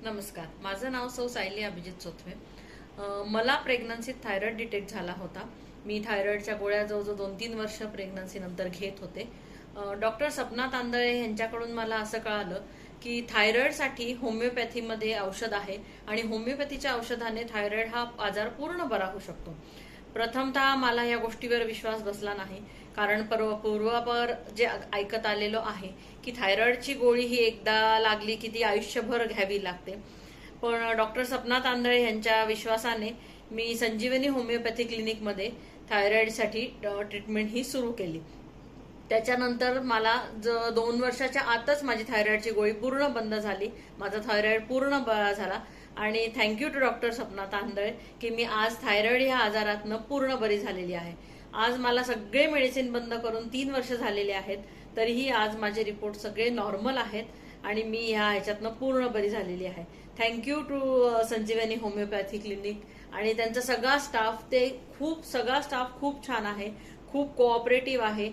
नमस्कार, माझं नाव सौ सायली अभिजित चोथवे. मला प्रेग्नन्सीत थायरॉइड डिटेक्ट झाला होता. मी थायरॉइडच्या गोळ्या जवळजवळ 2-3 वर्ष प्रेग्नन्सी नंतर घेत होते. डॉक्टर सपना तांदळे यांच्याकडून मला असं कळालं की थायरॉइडसाठी होमिओपॅथीमध्ये औषध आहे आणि होमिओपॅथीच्या औषधाने थायरॉइड हा आजार पूर्ण बरा होऊ शकतो. प्रथमतः मला या गोष्टीवर विश्वास बसला नाही, कारण पूर्वापर जे ऐकत आलेलो आहे की थायरॉइडची गोळी ही एकदा लागली की ती आयुष्यभर घ्यावी लागते. पण डॉक्टर सपना तांदळे यांच्या विश्वासाने मी संजीवनी होमिओपॅथी क्लिनिकमध्ये थायरॉइडसाठी ट्रीटमेंट ही सुरू केली. त्याच्यानंतर मला 2 वर्षाच्या आतच माझी थायरॉइडची गोळी पूर्ण बंद झाली. माझा थायरॉइड पूर्ण बरा झाला आणि thank you to doctor Sapna Tandale की मी आज थायरॉइड ह्या आजारातनं पूर्ण बरी झालेली आहे. आज मला सगळे मेडिसिन बंद करून 3 वर्ष झालेले आहेत, तरीही आज माझे रिपोर्ट सगळे नॉर्मल आहेत आणि मी ह्याच्यातनं पूर्ण बरी झालेली आहे. Thank you to Sanjeevani homeopathy clinic आणि त्यांचा सगळा स्टाफ. सगळा स्टाफ खूप छान आहे, खूप कोऑपरेटिव्ह आहे.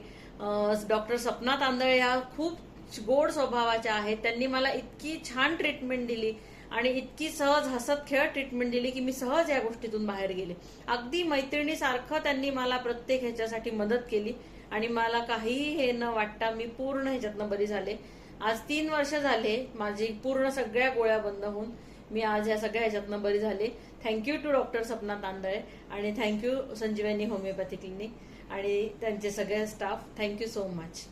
डॉक्टर सपना तांदळे ह्या खूप गोड स्वभावाच्या आहेत. त्यांनी मला इतकी छान ट्रीटमेंट दिली आणि इतकी सहज हसत खेळत ट्रीटमेंट दिली की मी सहज या गोष्टीतून बाहेर गेले. अगदी मैत्रिणीसारखं त्यांनी मला प्रत्येक ह्याच्यासाठी मदत केली आणि मला काहीही हे न वाटता मी पूर्ण ह्याच्यातनं बरी झाले. आज 3 वर्ष झाले माझी पूर्ण सगळ्या गोळ्या बंद होऊन मी आज ह्या सगळ्या ह्याच्यातनं बरी झाले. Thank you to doctor Sapna Tandale आणि थँक्यू संजीवनी होमिओपॅथी क्लिनिक आणि त्यांचे सगळे स्टाफ. Thank you so much.